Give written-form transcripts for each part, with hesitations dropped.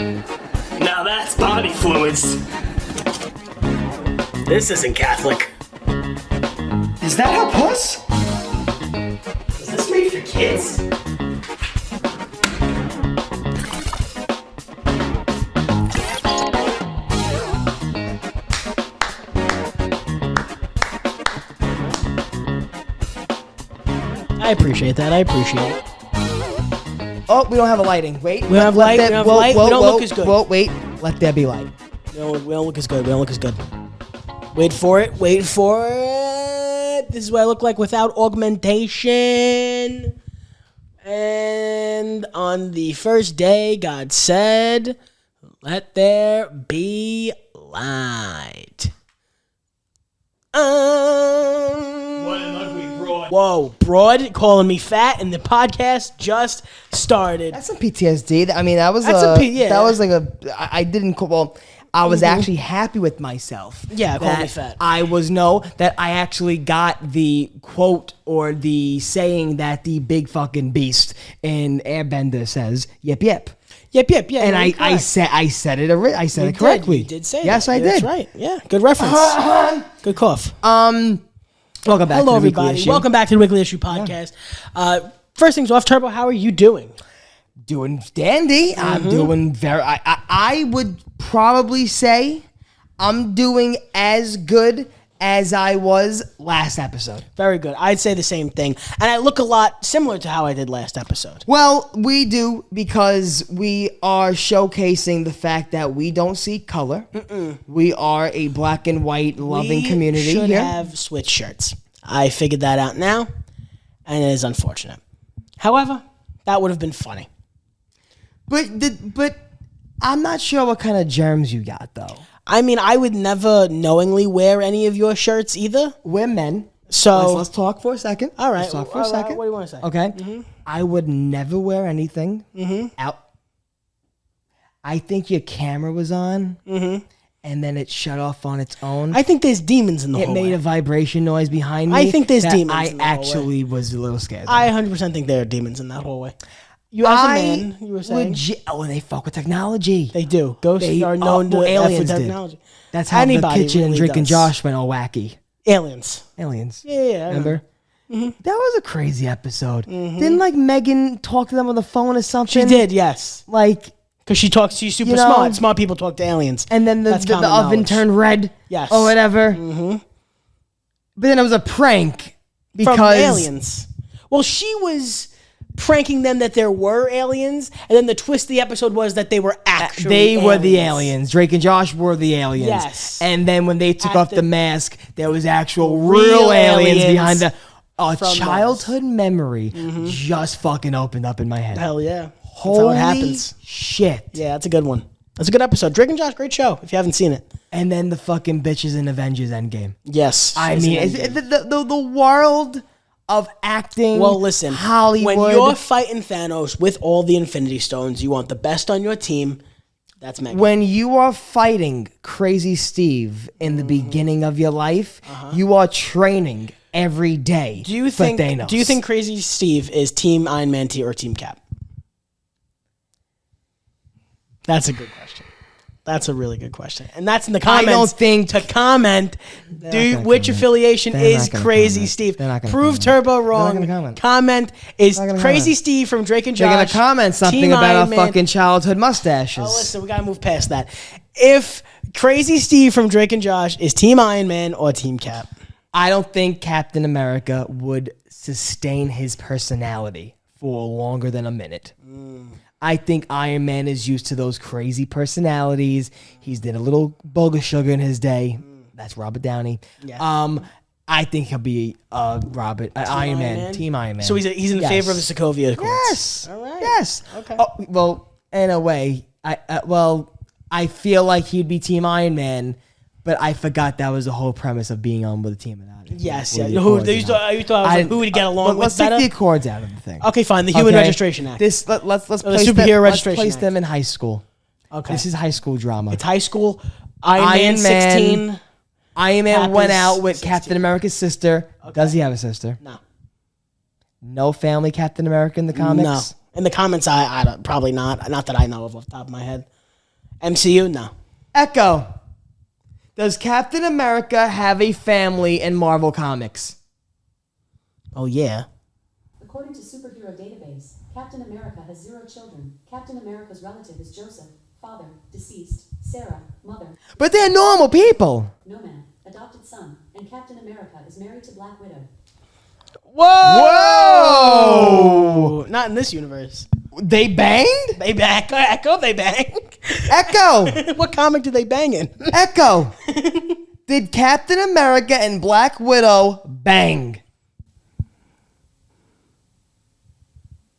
Now that's body fluids. This isn't Catholic. Is that a puss? Is this made for kids? I appreciate that. I appreciate it. Oh, we don't have a lighting. Wait. We don't have light. We don't have light. We don't look as good. Whoa, wait. Let there be light. We don't look as good. We don't look as good. Wait for it. Wait for it. This is what I look like without augmentation. And on the first day, God said, "Let there be light." What an ugly broad. Whoa, broad calling me fat, and the podcast just started. That's some PTSD. I mean, that was yeah. That was like I didn't. Well, I was actually happy with myself. Yeah, call me fat. That I actually got the quote or the saying that the big fucking beast in Airbender says, "Yep, yep." Yep, yeah. And I said it correctly. You did say yes, that. I did. That's right. Yeah, good reference. Good cough. Welcome back. Hello, to the everybody. Weekly Issue. Welcome back to the Weekly Issue podcast. First things off, Turbo, how are you doing? Doing dandy. I'm doing very. I would probably say I'm doing as good as I was last episode. Very good. I'd say the same thing. And I look a lot similar to how I did last episode. Well, we do because we are showcasing the fact that we don't see color. We are a black and white loving community We should here. have switch shirts. I figured that out now, and it is unfortunate. However, that would have been funny. But I'm not sure what kind of germs you got though. I mean, I would never knowingly wear any of your shirts either. We're men. So Let's talk for a second. all right. Let's talk for a all right, second. What do you want to say? Okay. I would never wear anything out. I think your camera was on, and then it shut off on its own. I think there's demons in the It hallway. made a vibration noise behind me. I think there's that demons I in the hallway. actually was a little scared. I 100% think there are demons in that hallway. You as a man, you were saying? they fuck with technology. They do. Ghosts They are known to aliens F with did. technology. That's how Anybody the kitchen and really Drake and does. Josh went all wacky. Aliens. Aliens. Yeah, I Remember? That was a crazy episode. Didn't like Megan talk to them on the phone or something? She did, yes. Like, Because she's super You know- smart. Smart people talk to aliens. and then the That's common oven knowledge. turned red. Yes. Or whatever. But then it was a prank because From aliens. Well, she was pranking them that there were aliens, and then the twist of the episode was that they were actually they were the aliens. Drake and Josh were the aliens. Yes. And then when they took At off the- the mask, there was actual Real real aliens aliens behind the from childhood memory just fucking opened up in my head. Hell yeah. That's Holy how it happens. shit. Yeah, that's a good one. That's a good episode. Drake and Josh, great show, if you haven't seen it. And then the fucking bitches in Avengers Endgame. Yes. I It's mean, an it's, endgame. the world of acting. Well, listen, Hollywood. when you're fighting Thanos with all the Infinity Stones, you want the best on your team. That's Megan. When you are fighting Crazy Steve in the beginning of your life, you are training every day. Do you for think? Thanos. Do you think Crazy Steve is Team Iron Man or Team Cap? That's a good question. That's a really good question, and that's in the comments. I don't think to comment. gonna Which comment. affiliation They're is not gonna Crazy comment. Steve? They're not gonna Prove comment. Turbo They're wrong. not gonna comment. Comment is They're not gonna Crazy comment. Steve from Drake and They're Josh. going to comment something Team about Iron our Man. fucking childhood mustaches. Oh, listen, we gotta move past that. If Crazy Steve from Drake and Josh is Team Iron Man or Team Cap, I don't think Captain America would sustain his personality for longer than a minute. I think Iron Man is used to those crazy personalities. He's did a little bogus sugar in his day. That's Robert Downey. Yes. I think he'll be Iron Man. Team Iron Man. So he's in Yes. favor of the Sokovia Accords. Yes. All right. Yes. Okay. Oh, well, in a way, I feel like he'd be Team Iron Man, but I forgot that was the whole premise of being on with a team. Yes, With yeah. the Who Accords you and thought all. you thought I was like, who would get along with Let's better? take the Accords out of the thing. Okay, fine. The Human Okay? Registration Act. Let's the place Superhero them, Registration let's place Act. them in high school. Okay. This is high school drama. It's high school. Iron Man Iron Man 16. Iron Man Cap went is out with 16. Captain America's sister. Does he have a sister? No. No family Captain America in the comics? No. In the comments, I don't, probably not. Not that I know of off the top of my head. MCU? No. Echo. Does Captain America have a family in Marvel Comics? Oh, yeah. According to Superhero Database, Captain America has 0 children. Captain America's relative is Joseph, father, deceased, Sarah, mother, But they're normal people. no man, adopted son, and Captain America is married to Black Widow. Whoa! Not in this universe. They banged? They bang. Echo, they bang. Echo. What comic did they bang in? Echo. Did Captain America and Black Widow bang?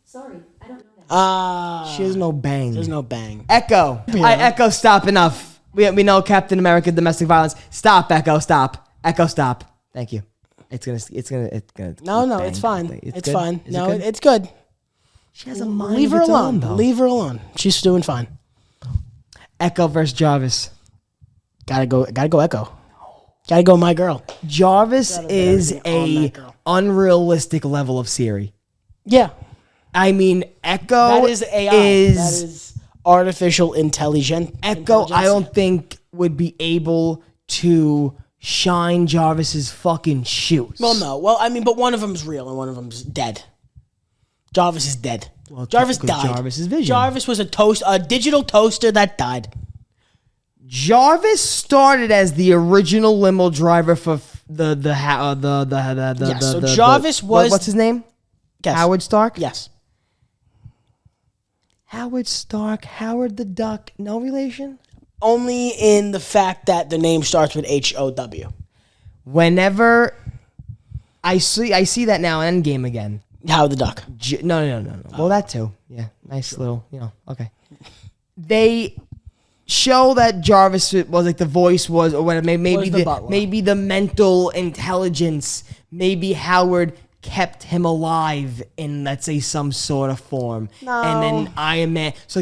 Sorry, I don't know that. She has no bang. There's no bang. Echo. I Echo, stop, enough. We know Captain America, domestic violence. Stop, Echo, stop. Echo, stop. Thank you. It's gonna. No, bang. it's fine. It's good? fine. Is it No, good? it's good. She has a mind. Leave her of its alone. own, though. Leave her alone. She's doing fine. Echo versus Jarvis. Gotta go Echo. Gotta go my girl. Jarvis is everything on a that girl. unrealistic level of Siri. Yeah. I mean, Echo That is AI. is That is artificial intelligence. Echo. I don't think would be able to shine Jarvis's fucking shoes. Well, no. Well, I mean, but one of them's real and one of them's dead. Jarvis is dead. Well, Jarvis because died. Jarvis is Vision. Jarvis was a digital toaster that died. Jarvis started as the original limo driver for the Yes, so Jarvis was- what's his name? Guess. Howard Stark. Yes. Howard Stark, Howard the Duck, no relation? Only in the fact that the name starts with HOW. Whenever I see that now in Endgame again. Howard the Duck. No. Well, that too. Yeah, nice little, okay. They show that Jarvis was like the voice was, or whatever, maybe Was the butler. maybe the mental intelligence, maybe Howard kept him alive in, let's say, some sort of form. No. And then Iron Man. So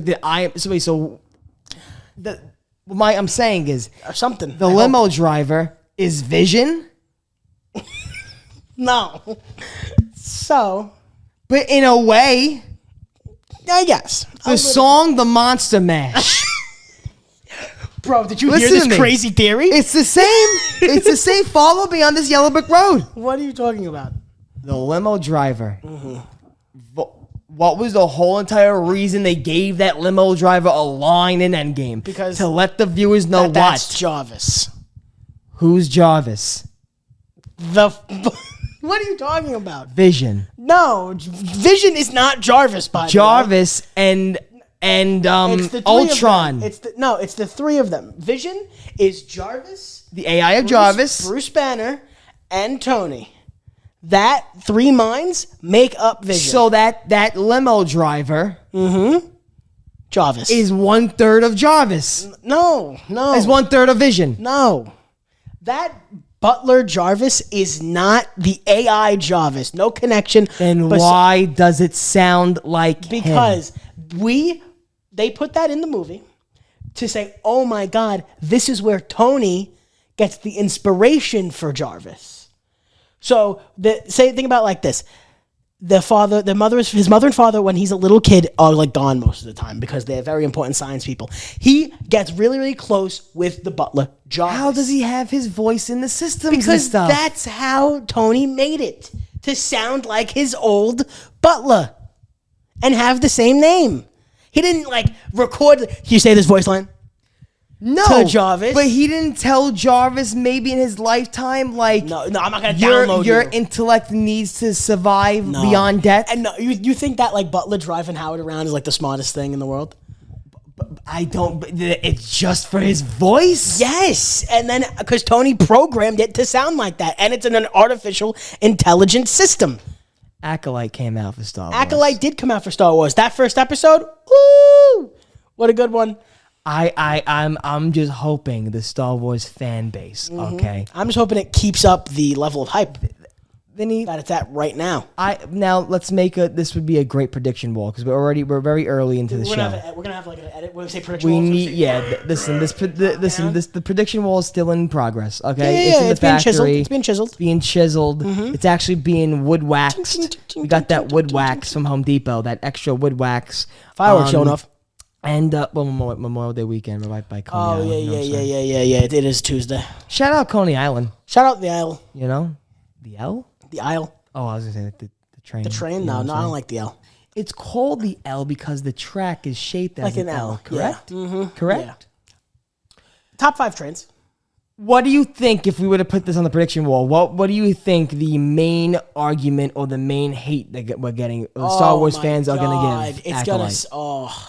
I'm saying is Or something. the I hope. limo driver is Vision, No. So, but in a way, I guess. the song "The Monster Mash." Bro, did you Listen hear to this me. crazy theory? It's the same. It's the same. Follow me on this yellow brick road. What are you talking about? The limo driver. What was the whole entire reason they gave that limo driver a line in Endgame? Because to let the viewers know That's what. Jarvis. Who's Jarvis? What are you talking about? Vision. No, Vision is not Jarvis, by the way. Jarvis and It's the three of Ultron. them. It's the three of them. Vision is Jarvis, The AI of Jarvis. Bruce Banner, and Tony. That three minds make up Vision. So that limo driver Jarvis is 1/3 of Jarvis. no. Is 1/3 of Vision. No. That Butler Jarvis is not the AI Jarvis. No connection. Then Bes- why does it sound like him? Because they put that in the movie to say, oh my God, this is where Tony gets the inspiration for Jarvis. So think about it like this. His mother and father, when he's a little kid, are like gone most of the time because they're very important science people. He gets really, really close with the butler, Jarvis. How does he have his voice in the systems and Because stuff? that's how Tony made it, to sound like his old butler and have the same name. He didn't record. Can you say this voice line? No, to Jarvis. But he didn't tell Jarvis maybe in his lifetime, No, I'm not gonna download your you. intellect needs to survive No. beyond death. And no, you think that Butler driving Howard around is the smartest thing in the world? I don't. But it's just for his voice. Yes, and then because Tony programmed it to sound like that, and it's in an artificial intelligence system. Acolyte came out for Star Wars. Acolyte did come out for Star Wars. That first episode, woo! What a good one. I'm just hoping the Star Wars fan base. Okay, I'm just hoping it keeps up the level of hype Vinny. that it's at right now. Now let's make this would be a great prediction wall because we're very early into the We're show. gonna have an edit. We're gonna say prediction. We walls, need, the prediction wall is still in progress. Okay, it's in the being chiseled. factory. It's being chiseled. Being chiseled. It's actually being wood waxed. We got that wood wax from Home Depot. That extra wood wax. Fireworks showing off. And Memorial Day weekend, right by Coney Oh, Island. yeah, you know what I'm yeah, saying? yeah. It is Tuesday. Shout out Coney Island. Shout out the Isle. You know, the L. The Isle. Oh, I was gonna say the train. The train? you know No, what no, I'm I don't saying? like the L. It's called the L because the track is shaped as Like an L, correct? yeah. Mhm, Correct? Top 5 trains. What do you think if we were to put this on the prediction wall? What do you think the main argument or the main hate that we're getting, Star Wars my fans are going to God. give? It's Acolyte?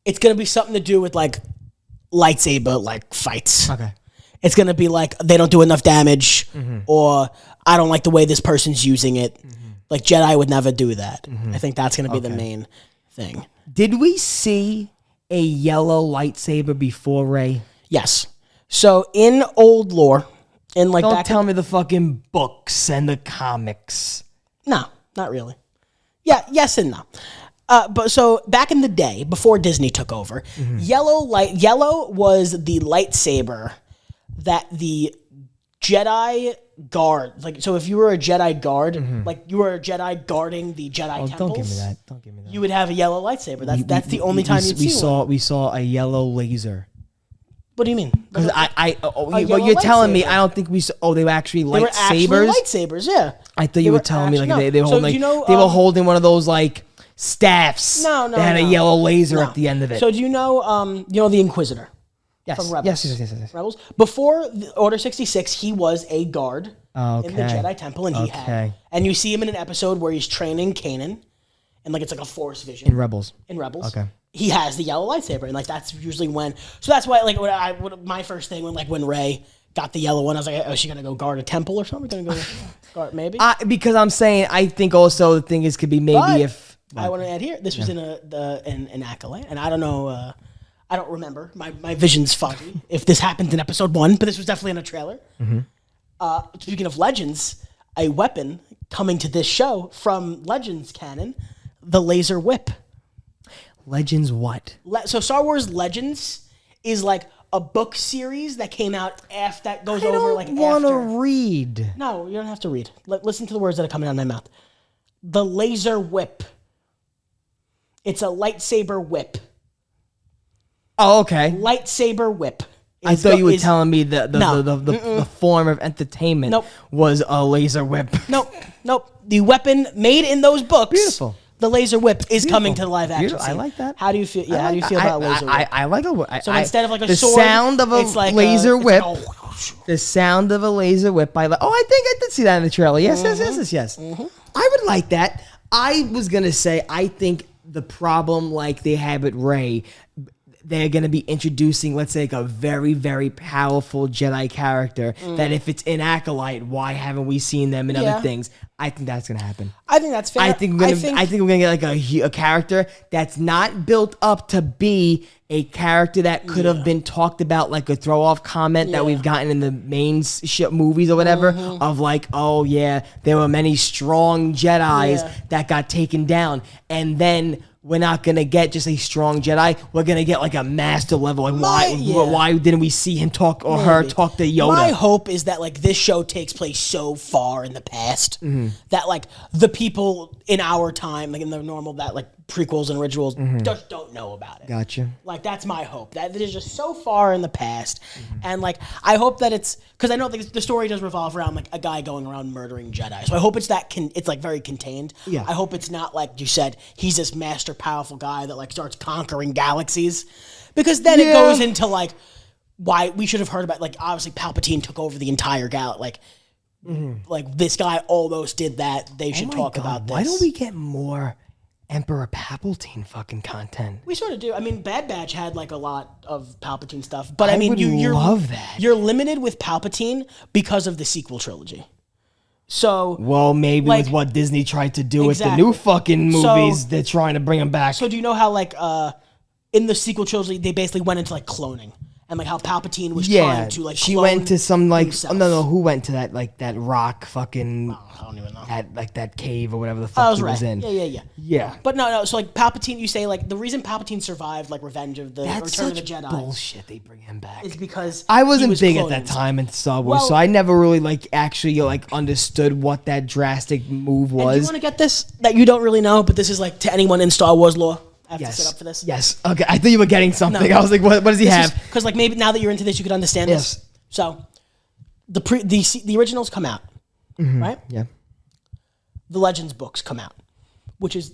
it's gonna be something to do with like lightsaber like fights. Okay. It's gonna be like they don't do enough damage, Mm-hmm. or I don't like the way this person's using it. Like Jedi would never do that. I think that's gonna be the main thing. Did we see a yellow lightsaber before Rey? Yes. So in old lore, in like Don't back tell me the fucking books and the comics. No, not really. Yeah, yes and no. But so back in the day, before Disney took over, yellow was the lightsaber that the Jedi guard, like, so if you were a Jedi guard, like you were a Jedi guarding the Jedi temples, Don't give me that. Don't give me that. you would have a yellow lightsaber. That's the only time you'd we see one. we saw a yellow laser. What do you mean? Because yellow you're telling me lightsaber. I don't think we saw. Oh, they were actually They were actually lightsabers. lightsabers, yeah. I thought you were telling me like actually- they were no. holding So, like, you know, they were holding one of those like staffs. No, that had a yellow laser at the end of it. So do you know the Inquisitor? yes. from Rebels. Yes. Rebels. Before Order 66, he was a guard in the Okay. Jedi Temple, and he had. Okay. And you see him in an episode where he's training Kanan, and like it's like a Force vision In Rebels. in Rebels. Okay. He has the yellow lightsaber, and like that's usually when. So that's why like my first thing when Rey got the yellow one, I was like, oh, is she gonna go guard a temple or something? Gonna go guard maybe? Because I'm saying I think also the thing is could be maybe But if I want to add here, this was in an Acolyte, and I don't know. I don't remember. My vision's foggy. If this happened in episode 1, but this was definitely in a trailer. Speaking of Legends, a weapon coming to this show from Legends canon, the laser whip. Legends what? So Star Wars Legends is like a book series that came out after that goes I over don't like want to after. read. No, you don't have to read. Listen to the words that are coming out of my mouth. The laser whip. It's a lightsaber whip. Oh, okay. Lightsaber whip. I thought you were telling me the form of entertainment Nope. was a laser whip. Nope. The weapon made in those books. Beautiful. The laser whip is coming to the live action. Beautiful. I scene. like that. How do you feel? Yeah, how do you feel about laser whip? I like a. So instead of like a the sword, sound of a it's like laser it's whip. like, The sound of a laser whip. I like. Oh, I think I did see that in the trailer. Yes. I would like that. I was gonna say I think the problem like they have at Rey, they're going to be introducing, let's say, like a very, very powerful Jedi character that if it's in Acolyte, why haven't we seen them in other things? I think that's going to happen. I think that's fair. I think we're gonna get like a character that's not built up to be a character that could have been talked about, like a throw off comment that we've gotten in the main movies or whatever of like, oh yeah, there were many strong Jedis that got taken down, and then we're not gonna get just a strong Jedi. We're gonna get like a master level. Like why didn't we see him talk or her talk to Yoda? My hope is that like this show takes place so far in the past that like the people in our time, like in the normal that like prequels and originals, just don't know about it. Gotcha. Like that's my hope. That it is just so far in the past, and like I hope that it's because I know the story does revolve around like a guy going around murdering Jedi. So I hope it's it's like very contained. Yeah. I hope it's not like you said he's this master powerful guy that like starts conquering galaxies, because then it goes into like why we should have heard about like obviously Palpatine took over the entire galaxy. Like this guy almost did that. They should talk about this. Why don't we get more Emperor Palpatine fucking content? We sort of do. I mean, Bad Batch had like a lot of Palpatine stuff, but I mean, would you're love that. You're limited with Palpatine because of the sequel trilogy. So, Well, maybe like- with what Disney tried to do with the Exactly. new fucking So- movies, they're trying to bring him back. so do you know how like in the sequel trilogy they basically went into like cloning and like how Palpatine was trying to like she clone went to some like himself. no, who went to that like that rock fucking I don't even know. that cave or whatever the I fuck was he right. was in. Yeah. But no. So like Palpatine, you say like the reason Palpatine survived like Revenge of the That's Return of such the Jedi bullshit. They bring him back. is because I he wasn't was big cloned. at that time in Star Wars, Well- so I never really like actually like understood what that drastic move And do you was. want to get this that you don't really know, but this is like to anyone in Star Wars lore. I have to sit up for this. Yes. Okay. I thought you were getting something. No. I was like, what does he have? Because like maybe now that you're into this, you could understand Yes. this. So the originals come out, right? Yeah. The Legends books come out, which is,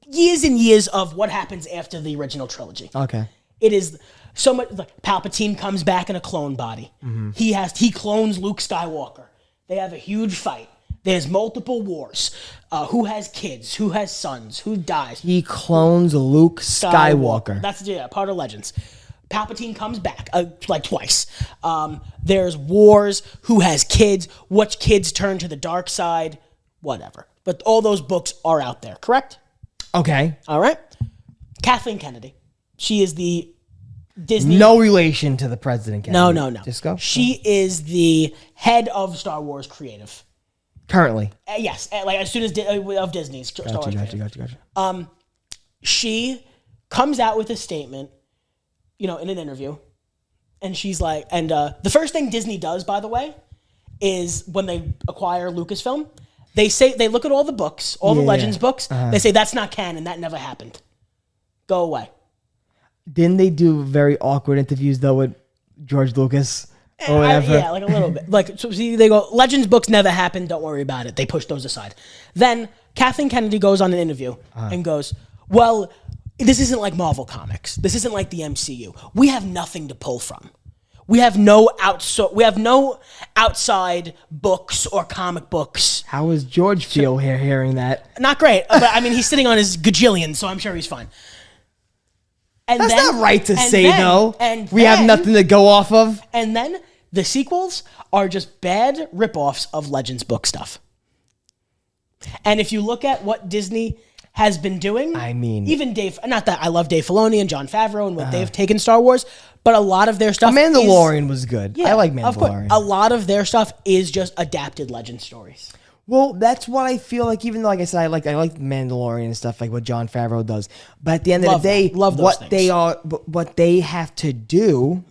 years and years of what happens after the original trilogy. Okay. It is so much like Palpatine comes back in a clone body. He clones Luke Skywalker. They have a huge fight. There's multiple wars. Who has kids? Who has sons? Who dies? He clones Luke Skywalker. That's part of Legends. Palpatine comes back like twice. There's wars. Who has kids? Which kids turn to the dark side? Whatever. But all those books are out there, correct? Okay. All right. Kathleen Kennedy. She is the Disney. No relation to the president. Kennedy. No. Just go. She is the head of Star Wars creative. Currently. Yes, like as soon as of Disney's Star Wars. Gotcha. She comes out with a statement, in an interview, and she's like, and the first thing Disney does, by the way, is when they acquire Lucasfilm, they look at all the books, all the Legends books, they say that's not canon, that never happened. Go away. Didn't they do very awkward interviews though with George Lucas or whatever? Yeah, like a little bit. Like, so see, they go, Legends books never happened, don't worry about it. They push those aside. Then Kathleen Kennedy goes on an interview and goes, well, this isn't like Marvel Comics. This isn't like the MCU. We have nothing to pull from. We have no outside books or comic books. How was George feel hearing that? Not great, but I mean, he's sitting on his gajillion, so I'm sure he's fine. And That's then, not right to and say, then- though. And we have then- nothing to go off of. And then the sequels are just bad ripoffs of Legends book stuff. And if you look at what Disney has been doing, I mean, even Dave, not that I love Dave Filoni and John Favreau and what they've taken Star Wars, but a lot of their stuff Mandalorian was good. I like of course. Mandalorian. A lot of their stuff is just adapted Legend stories. Well, that's what I feel like. Even though, like I said, I like Mandalorian and stuff, like what John Favreau does. But at the end of the day, Love those what things. what they have to do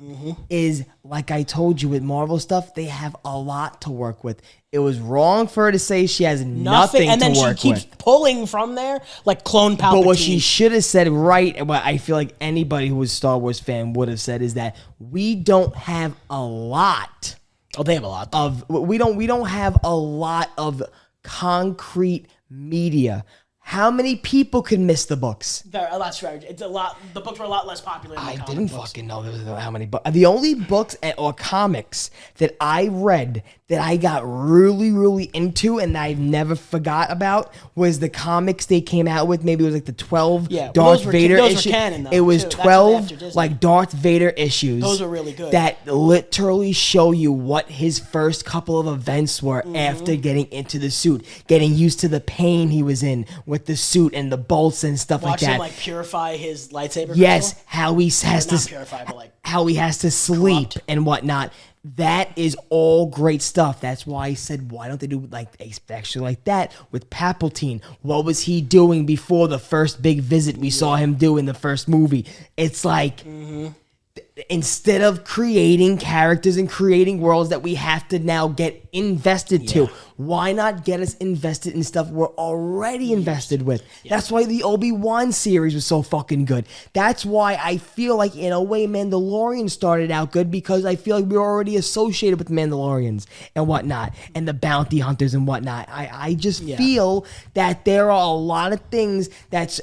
is, like I told you with Marvel stuff, they have a lot to work with. It was wrong for her to say she has nothing And then to she work keeps with. pulling from there, like clone Palpatine. But what she should have said, right, and what I feel like anybody who was a Star Wars fan would have said, is that we don't have a lot. Oh, they have a lot. We don't have a lot of concrete media. How many people can miss the books? That's right. It's a lot. The books were a lot less popular than the I comic didn't books. fucking know there was how many books. The only books or comics that I read that I got really, really into and I've never forgot about was the comics they came out with. Maybe it was like the 12 Yeah, well, Darth those were Vader those were issues. canon, though, It was too. That's what they 12 after Disney. like Darth Vader issues. Those are really good. That literally show you what his first couple of events were after getting into the suit, getting used to the pain he was in with the suit and the bolts and stuff Watch like him that. purify his lightsaber. Yes, crystal. how he has Not to purify, but like how he has to sleep corrupt. and whatnot. That is all great stuff. That's why I said, why don't they do like especially like that with Palpatine? What was he doing before the first big visit we saw him do in the first movie? It's like instead of creating characters and creating worlds that we have to now get invested to, why not get us invested in stuff we're already invested with? That's why the Obi-Wan series was so fucking good. That's why I feel like, in a way, Mandalorian started out good, because I feel like we were already associated with Mandalorians and whatnot, and the bounty hunters and whatnot. I just feel that there are a lot of things that's...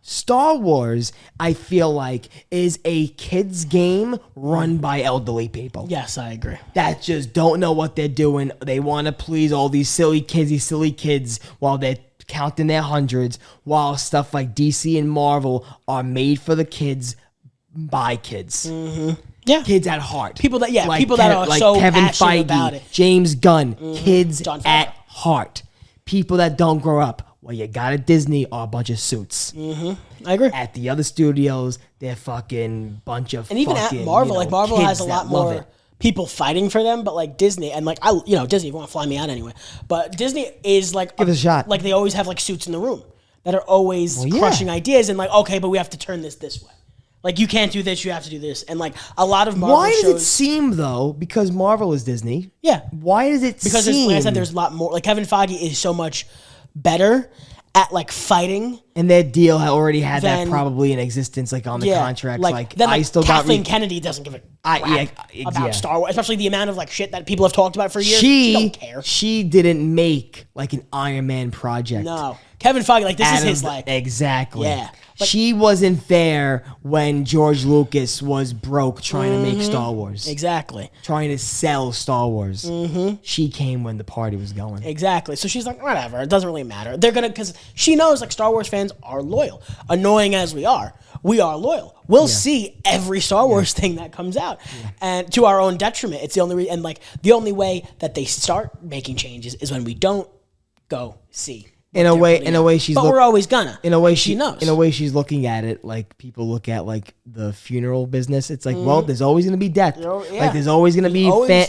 Star Wars, I feel like, is a kid's game run by elderly people. yes, I agree. That just don't know what they're doing. They want to please all these silly kids while they're counting their hundreds, while stuff like DC and Marvel are made for the kids by kids. Yeah, Kids at heart. people that people that are so Kevin passionate Feige, about it. James Gunn. Kids John Favreau. at heart. People that don't grow up. Well, you got at Disney are a bunch of suits. I agree. At the other studios, they're fucking bunch of And even fucking, at Marvel, like Marvel kids has a that lot love more it. people fighting for them, but like Disney and like Disney, if you want to fly me out anyway, but Disney is like Give it a shot. Like they always have like suits in the room that are always yeah. crushing ideas and like, okay, but we have to turn this way. Like you can't do this, you have to do this, and like a lot of Marvel Why does shows. it seem, though, because Marvel is Disney, Yeah, why does it because seem... like I said, there's a lot more. Like Kevin Feige is so much better at like fighting. And their deal already had Then- that probably in existence, like on the contracts. Like then, I still Kathleen got Kennedy doesn't give a I- crap yeah, about yeah. Star Wars, especially the amount of like shit that people have talked about for years. She don't care. She didn't make like an Iron Man project. No, Kevin Feige, like this is his like. Exactly. Yeah. Like- she wasn't there when George Lucas was broke trying to make Star Wars. Exactly. Trying to sell Star Wars. Mm-hmm. She came when the party was going. Exactly. So she's like, whatever. It doesn't really matter. They're gonna, because she knows like Star Wars fans are loyal. Annoying as we are loyal. We'll see every Star Wars thing that comes out, and to our own detriment. It's the only and like the only way that they start making changes is when we don't go see. In a way, she's. But we're always gonna. In a way, she knows. In a way, she's looking at it like people look at like the funeral business. It's like, well, there's always gonna be death. Like there's always gonna be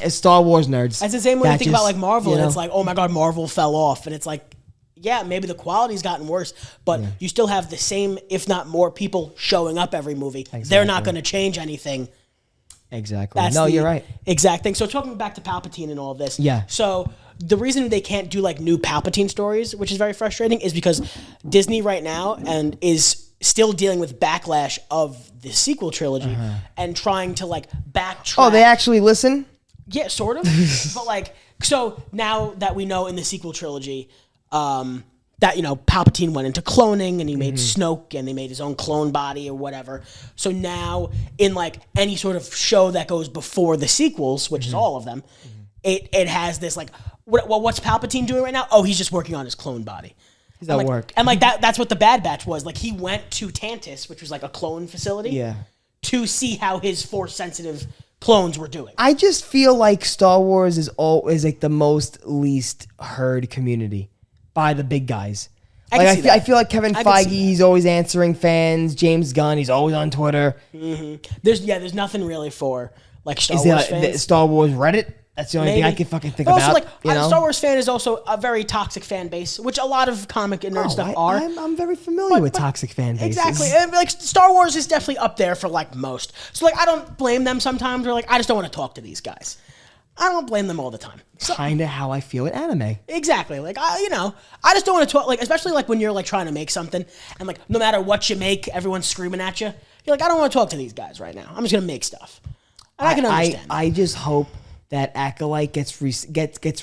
Star Wars nerds. It's the same way you think about like Marvel, and know? it's like, oh my god, Marvel fell off, and it's like, yeah, maybe the quality's gotten worse, but you still have the same, if not more, people showing up every movie. They're not going to change anything. Exactly. That's You're right. Exact thing. So talking back to Palpatine and all of this. Yeah. So the reason they can't do like new Palpatine stories, which is very frustrating, is because Disney right now and is still dealing with backlash of the sequel trilogy and trying to like backtrack. Oh, they actually listen? Yeah, sort of. But like, so now that we know in the sequel trilogy, that, you know, Palpatine went into cloning and he made Snoke and he made his own clone body or whatever. So now in like any sort of show that goes before the sequels, which is all of them, it has this like, what's Palpatine doing right now? Oh, he's just working on his clone body. He's at work. And like that's what the Bad Batch was. Like he went to Tantus, which was like a clone facility. Yeah. To see how his Force sensitive clones were doing. I just feel like Star Wars is like the most least heard community by the big guys. I feel like Kevin Feige, he's always answering fans. James Gunn, he's always on Twitter. There's nothing really for like Star Is Wars there fans. Star Wars Reddit? That's the only thing I can fucking think about. Also, like you know? Star Wars fan is also a very toxic fan base, which a lot of comic and nerd stuff are. I'm very familiar with toxic fan bases. Exactly. And like Star Wars is definitely up there for like most. So like I don't blame them sometimes. Or like I just don't want to talk to these guys. I don't blame them all the time. So, Kind of how I feel with anime. exactly. Like I just don't want to talk. Like especially like when you're like trying to make something and like no matter what you make, everyone's screaming at you. You're like I don't want to talk to these guys right now. I'm just gonna make stuff. And I can understand. I just hope that Acolyte gets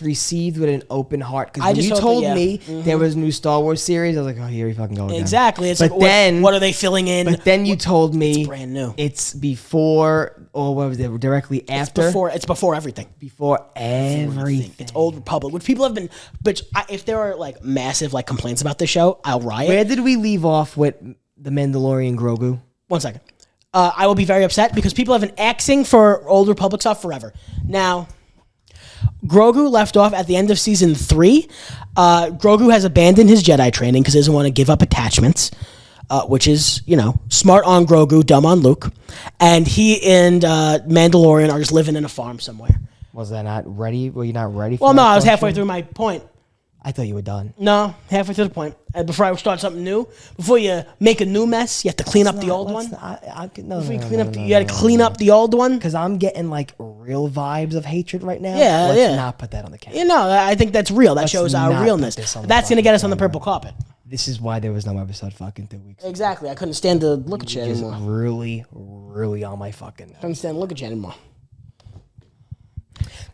received with an open heart. I Because when just you hope told that, me there was a new Star Wars series, I was like, oh, here we fucking go again. Exactly. It's but like, then, what are they filling in? But then you told me It's brand new. It's before, or what was it, directly after? It's before everything. Before everything. It's Old Republic, which people have been. But if there are like massive like complaints about the show, I'll riot. Where did we leave off with the Mandalorian Grogu? 1 second. I will be very upset because people have been axing for Old Republic stuff forever. Now, Grogu left off at the end of season 3. Grogu has abandoned his Jedi training because he doesn't want to give up attachments, which is, smart on Grogu, dumb on Luke. And he and Mandalorian are just living in a farm somewhere. Was that not ready? Were you not ready for Well, that no, I was question? halfway through my point. I thought you were done. No, halfway through the point. Before I start something new, before you make a new mess, you have to clean up the old one. Before you clean up, you got to clean up the old one. Because I'm getting like real vibes of hatred right now. Yeah, Let's not put that on the camera. I think that's real. That shows our not realness. put this on the That's going to get us on the fucking purple carpet. This is why there was no episode fucking 2 weeks. Exactly. I couldn't stand to look at you Just anymore. really on my fucking. Couldn't stand to look at you anymore.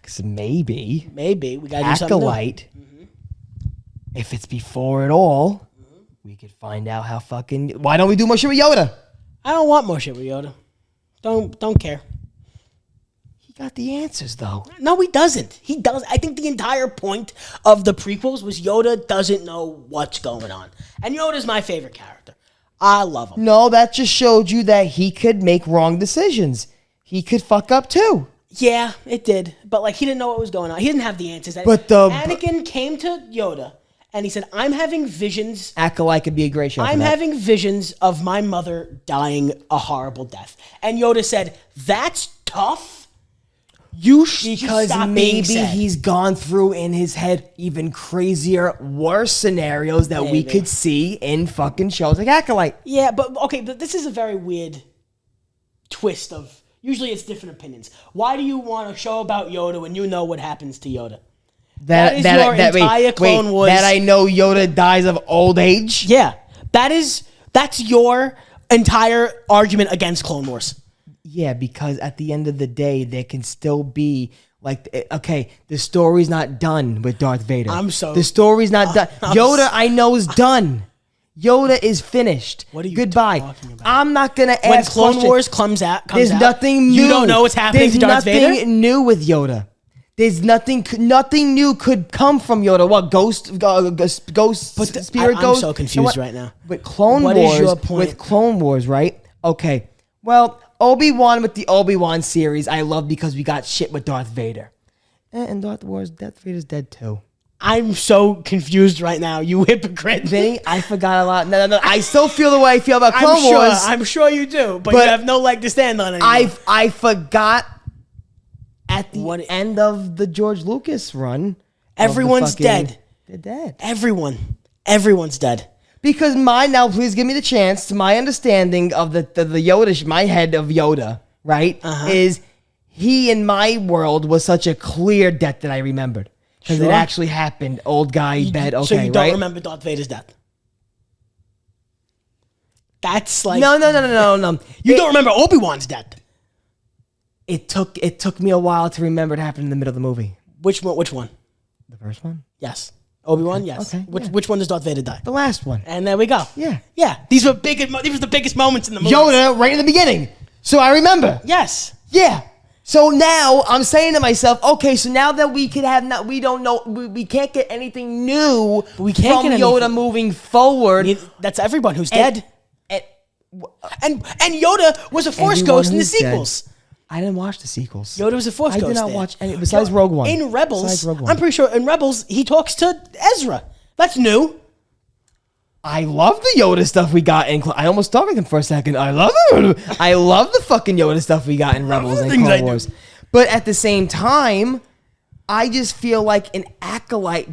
Because maybe we got to do something new. Acolyte, if it's before it all, we could find out how fucking. Why don't we do more shit with Yoda? I don't want more shit with Yoda. Don't care. He got the answers though. No, he doesn't. He does. I think the entire point of the prequels was Yoda doesn't know what's going on. And Yoda's my favorite character. I love him. No, that just showed you that he could make wrong decisions. He could fuck up too. Yeah, it did. But like he didn't know what was going on. He didn't have the answers. But Anakin came to Yoda and he said, I'm having visions. Acolyte could be a great show. I'm having visions of my mother dying a horrible death. And Yoda said, that's tough. Because stop being maybe sad. he's gone through in his head even crazier, worse scenarios that we Maybe. could see in fucking shows like Acolyte. Yeah, but this is a very weird twist of, usually it's different opinions. Why do you want a show about Yoda when you know what happens to Yoda? That is your entire Clone Wars. That I know Yoda dies of old age. Yeah, that's your entire argument against Clone Wars. Yeah, because at the end of the day, there can still be like, okay, the story's not done with Darth Vader. The story's not done. Yoda, I know, is done. Yoda is finished. What are you Goodbye. talking about? I'm not gonna ask. When Clone questions. Wars comes out, There's nothing new. You don't know what's happening to Darth Vader. There's nothing new with Yoda. There's nothing new could come from Yoda. What ghost, spirit I'm ghost? so confused right now. With Clone What Wars, is your point? with Clone Wars, right? Okay. Well, Obi-Wan with the Obi-Wan series, I love because we got shit with Darth Vader, and Darth Vader's dead too. I'm so confused right now, you hypocrite. Vinny, I forgot a lot. No. I still feel the way I feel about Clone Wars. I'm sure you do, but you have no leg to stand on anymore. I forgot at the end of the George Lucas run. Everyone's dead. They're dead. Everyone's dead. Because now please give me the chance. To my understanding of the Yoda, my head of Yoda, right, is he in my world was such a clear death that I remembered. Because it actually happened. Old guy, bed, okay, So you don't right? remember Darth Vader's death? That's like... No. You don't remember Obi-Wan's death? It took me a while to remember it happened in the middle of the movie. Which one? The first one? Yes. Obi-Wan, yes. Okay, Which one does Darth Vader die? The last one. And there we go. Yeah. These were the biggest moments in the movie. Yoda right in the beginning. So I remember. Yes. Yeah. So now I'm saying to myself, okay, so now that we could have we don't know, we can't get anything new from Yoda moving forward. That's everyone who's dead. And Yoda was a Force ghost in the sequels. Dead. I didn't watch the sequels. Yoda was a Force ghost. I did not watch any besides Rogue One. In Rebels, I'm pretty sure in Rebels he talks to Ezra. That's new. I love the Yoda stuff we got in. I almost talked with him for a second. I love it. I love the fucking Yoda stuff we got in Rebels and Clone Wars. But at the same time, I just feel like an acolyte.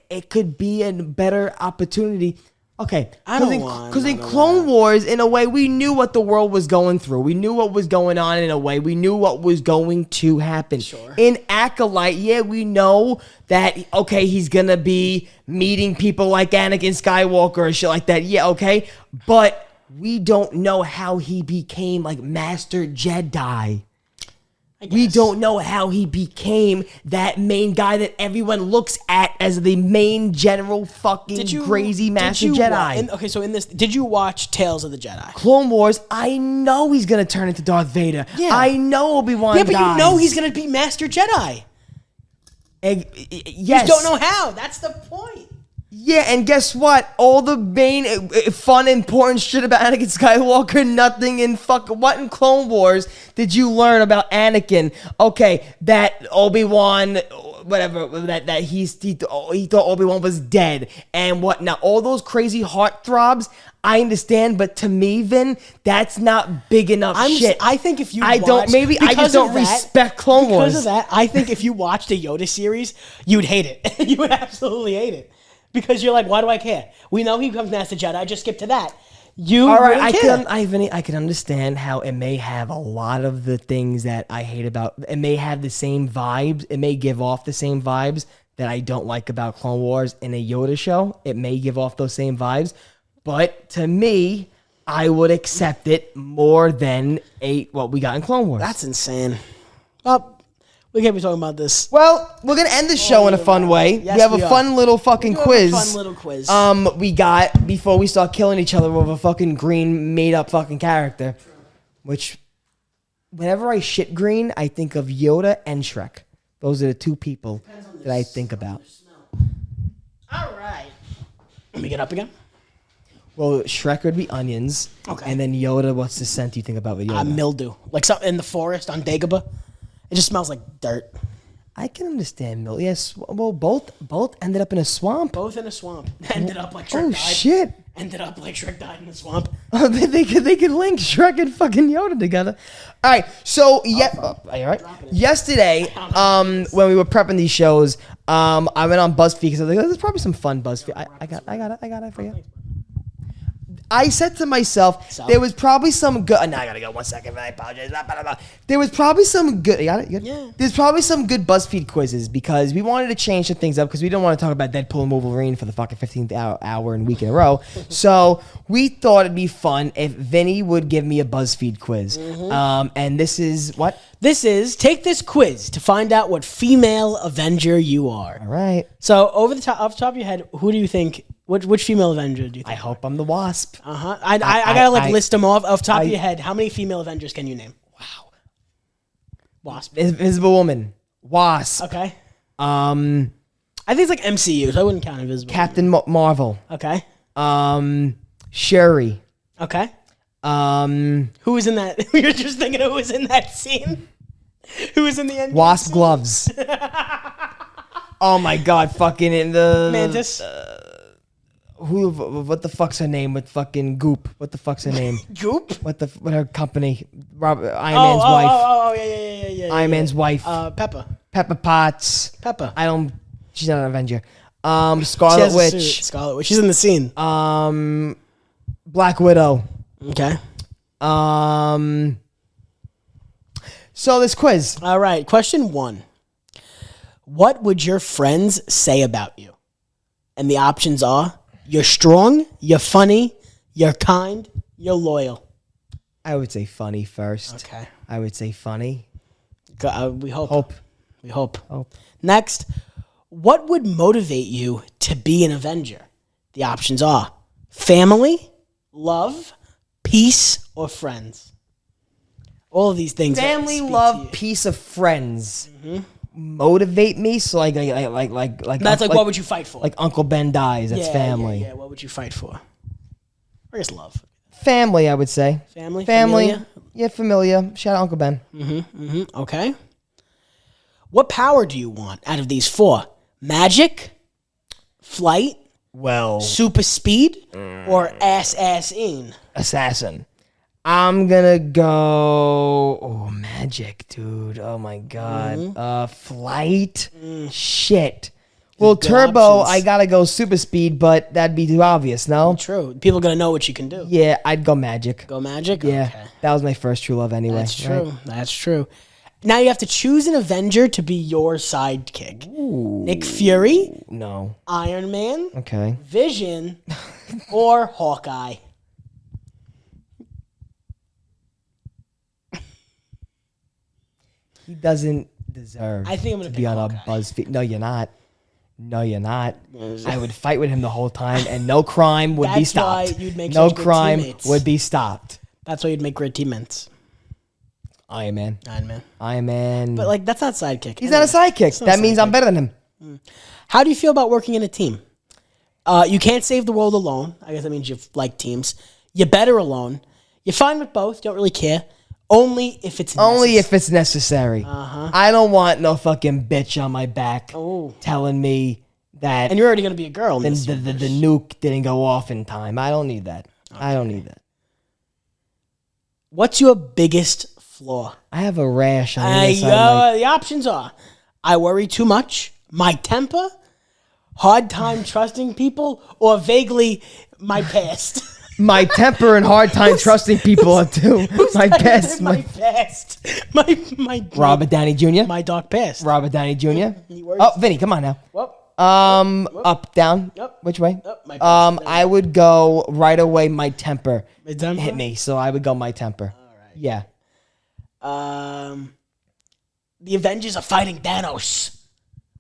It could be a better opportunity. Okay, because in Clone Wars, in a way, we knew what the world was going through. We knew what was going on in a way. We knew what was going to happen. Sure. In Acolyte, yeah, we know that, okay, he's going to be meeting people like Anakin Skywalker or shit like that. Yeah, okay. But we don't know how he became, like, Master Jedi. We don't know how he became that main guy that everyone looks at as the main general fucking crazy Master Jedi. Okay, so in this, did you watch Tales of the Jedi? Clone Wars, I know he's going to turn into Darth Vader. Yeah. I know Obi-Wan dies. Yeah, but you know he's going to be Master Jedi. Yes. You don't know how. That's the point. Yeah, and guess what? All the main fun, important shit about Anakin Skywalker, nothing in what in Clone Wars did you learn about Anakin? Okay, that Obi-Wan, whatever, that he thought Obi-Wan was dead, and whatnot. All those crazy heartthrobs, I understand, but to me, Vin, that's not big enough shit. I think if you I just don't respect Clone Wars. Because of that, I think if you watched the Yoda series, you'd hate it. You would absolutely hate it. Because you're like, why do I care? We know he becomes Master Jedi. Just skip to that. You all right? Really I can understand how it may have a lot of the things that I hate about. It may have the same vibes. It may give off the same vibes that I don't like about Clone Wars in a Yoda show. It may give off those same vibes, but to me, I would accept it more than what we got in Clone Wars. That's insane. Well, we can't be talking about this. Well, we're gonna end the show in a fun way. Yes, we have a fun little fucking quiz. Fun little quiz. We got before we start killing each other with a fucking green made up fucking character. Which, whenever I shit green, I think of Yoda and Shrek. Those are the two people that I think about. All right. Let me get up again. Well, Shrek would be onions. Okay. And then Yoda, what's the scent you think about with Yoda? Mildew. Like something in the forest on Dagobah. It just smells like dirt. I can understand mildew. Yes, well, both ended up in a swamp. Both in a swamp. Ended up like Shrek died. Oh, shit. Ended up like Shrek died in the swamp. Oh, they could link Shrek and fucking Yoda together. All right, so all right. Yesterday, when we were prepping these shows, I went on BuzzFeed because I was like, "There's probably some fun BuzzFeed." I forget. I said to myself, So? there was probably some good. Now I gotta go 1 second. I apologize. Blah, blah, blah. There was probably some good. You got it? You got it? Yeah. There's probably some good BuzzFeed quizzes because we wanted to change some things up because we didn't want to talk about Deadpool and Wolverine for the fucking 15th hour and week in a row. So we thought it'd be fun if Vinny would give me a BuzzFeed quiz. And this is what? This is take this quiz to find out what female Avenger you are. All right. So off the top of your head, who do you think? Which female Avenger do you think? I hope I'm the Wasp. I gotta list them off top of I- your head. How many female Avengers can you name? Wow. Wasp. Invisible Woman. Wasp. Okay. I I think it's like MCU, so I wouldn't count Invisible. Captain Marvel. Okay. Shuri. Okay. Who Who was in that? You're just thinking of who was in that scene? Who was in the end? Wasp gloves. Oh my god, fucking in the Mantis. what the fuck's her name with fucking Goop? What the fuck's her name? Goop. What her company? Iron Man's wife. Oh, yeah. Iron Man's wife. Pepper. Pepper Potts. Pepper. She's not an Avenger. She Scarlet has a suit. Witch. Scarlet Witch. She's in the scene. Black Widow. Okay. So this quiz. All right. Question 1. What would your friends say about you? And the options are: you're strong, you're funny, you're kind, you're loyal. I would say funny first. Okay. I would say funny. We hope. Hope. We hope. Hope. Next, what would motivate you to be an Avenger? The options are family, love, peace, or friends. All of these things. Family, speak to love, you. peace of friends. Motivate me. So like That's like what would you fight for? like Uncle Ben dies. That's family. Yeah, what would you fight for? I guess love. Family, I would say. Family? Family. Familia? Yeah, familiar. Shout out Uncle Ben. Okay. What power do you want out of these 4? Magic, flight, Well, super speed, or ass-in? assassin. I'm gonna go. Magic, dude. Oh my god. Flight. Shit. Well, Good turbo. options. I gotta go super speed, but that'd be too obvious. No. True. People are going to know what you can do. Yeah, I'd go magic. Go magic? Yeah, Okay. that was my first true love anyway. That's right? true. That's true. Now you have to choose an Avenger to be your sidekick. Nick Fury, No. Iron Man, Okay. Vision, or Hawkeye. He doesn't deserve I think I'm gonna to pick be on a Hawkeye. BuzzFeed. No, you're not. No, you're not. I would fight with him the whole time, and no crime would be That's why stopped. you'd make no such good crime teammates. would be stopped. That's why you'd make great teammates. Iron Man. Iron Man. Iron Man. But like that's not sidekick. He's not a sidekick. It's not That a means I'm sidekick. better than him. How do you feel about working in a team? You can't save the world alone. I guess that means you like teams. You're better alone. You're fine with both. Don't really care. Only if it's Only necessary. if it's necessary. I don't want no fucking bitch on my back telling me that And you're already gonna be a girl. In this the universe. nuke didn't go off in time. I don't need that. I don't need that. What's your biggest flaw? I have a rash on the other side of my- The options are: I worry too much, my temper, hard time trusting people, or vaguely my past. my temper and hard time trusting people are too. My best. my past. My Robert Downey Jr. My dark past. Robert Downey Jr. He worries. Oh, Vinny, come on now. Whoop. Up, down. Yep. Which way? Yep, my best. I would go right away. My temper My temper? hit me, so I would go my temper. All right. Yeah. The Avengers are fighting Thanos.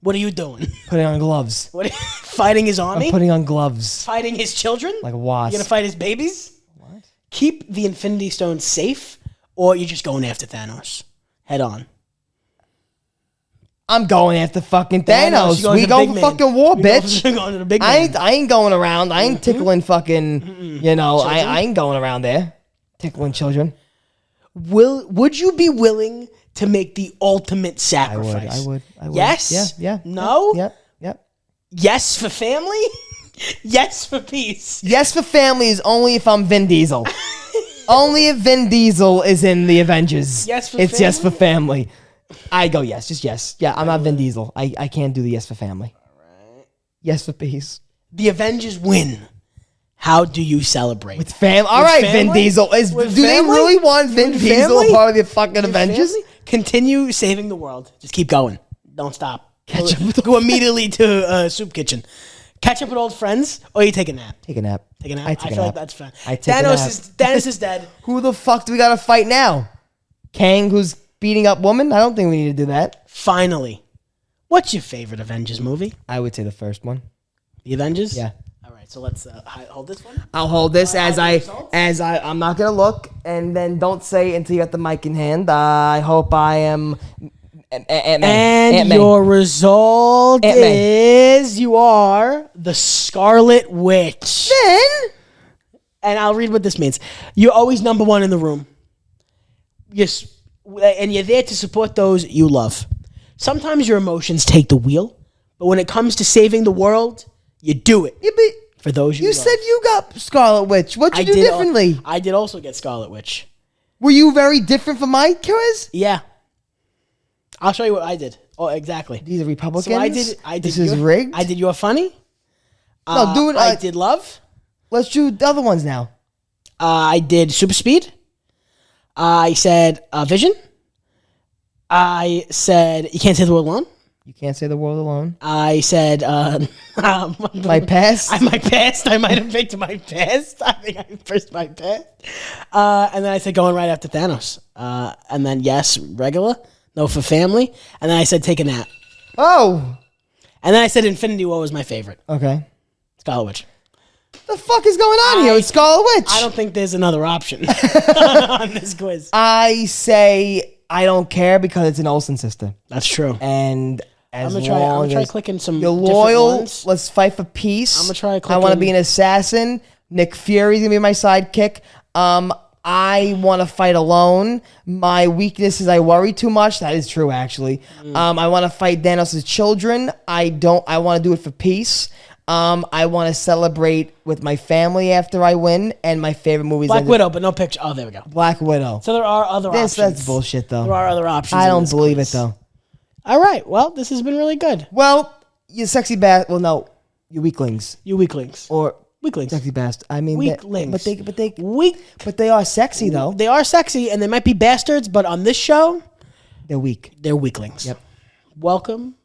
What are you doing? Putting on gloves. What? Are you, fighting his army? I'm putting on gloves Fighting his children? like a You wasp. gonna fight his babies? What? Keep the Infinity Stone safe, or you're just going after Thanos head on. I'm going after fucking Thanos, Thanos. you're going We to the go big for man. fucking war, You're bitch. going to the big I man. ain't going around. I ain't tickling fucking. You know, Children? I ain't going around there tickling children. Would you be willing to make the ultimate I sacrifice? would. Yes? Yeah. No? Yep. Yep. Yes for family? Yes for peace. Yes for family is only if I'm Vin Diesel. Only if Vin Diesel is in the Avengers. Yes for it's yes for family? family. I go yes, just yes. Yeah, I'm not Vin Diesel. I can't do the yes for family. All right. Yes for peace. The Avengers win. How do you celebrate? With fam. All right, Vin family? Diesel. Do With they family? really want Vin With Diesel family? part of the fucking With Avengers? family? Continue saving the world. Just keep going. Don't stop. Catch up with Go immediately to soup kitchen. Catch up with old friends, or you take a nap. Take a nap. Take a nap. I I take a feel nap. like that's fine. I take a nap. Thanos is dead. Who the fuck do we got to fight now? Kang, who's beating up woman? I don't think we need to do that. Finally, what's your favorite Avengers movie? I would say the first one. The Avengers. Yeah. All right, so let's hold this one. I'll hold this results? I'm not gonna look, and then don't say until you got the mic in hand. I hope I am. And your result Ant-Man. is you are the Scarlet Witch. Then And I'll read what this means. You're always number one in the room. And you're there to support those you love. Sometimes your emotions take the wheel, but when it comes to saving the world, you do it yeah, but for those you you love. said you got Scarlet Witch. What'd you do differently? I did also get Scarlet Witch. Were you very different from my quiz? Yeah. I'll show you what I did. Oh, exactly. These are Republicans. So I did. This is rigged. I did your funny. No, do it. I did love. Let's do the other ones now. I did super speed. I said vision. I said you can't say the word alone. You can't say the world alone. I said My past. My past. I might have picked my past. I think I first my past. And then I said going right after Thanos. And then yes, regular. No for family. And then I said take a nap. Oh. And then I said Infinity War was my favorite. Okay. Scarlet Witch. The fuck is going on here with Scarlet Witch? I don't think there's another option on this quiz. I say I don't care because it's an Olsen sister. That's true. And as I'm gonna try as clicking some you're different loyal, ones. let's fight for peace. I'm gonna try I want to clicking- be an assassin. Nick Fury's gonna be my sidekick. I want to fight alone. My weakness is I worry too much. That is true, actually. I want to fight Thanos' children. I want to do it for peace. I want to celebrate with my family after I win. And my favorite movie is Black Widow, but no picture. Oh, there we go. Black Widow. So there are other options. That's bullshit, though. There are other options. I in don't this believe quiz. it, though. All right. Well, this has been really good. Well, you sexy bastard. Well, no, you weaklings You weaklings. or Weaklings. sexy bastard. I mean, Weaklings. but they are sexy though. They are sexy and they might be bastards, but on this show, They're weak. they're weaklings. Yep. Welcome.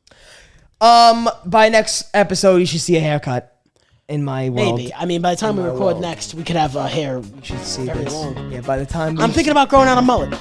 By next episode, you should see a haircut in my world. Maybe. I mean, by the time we my record world. next, we could have hair You should see very this. long. Yeah, by the time I'm thinking about growing out a mullet.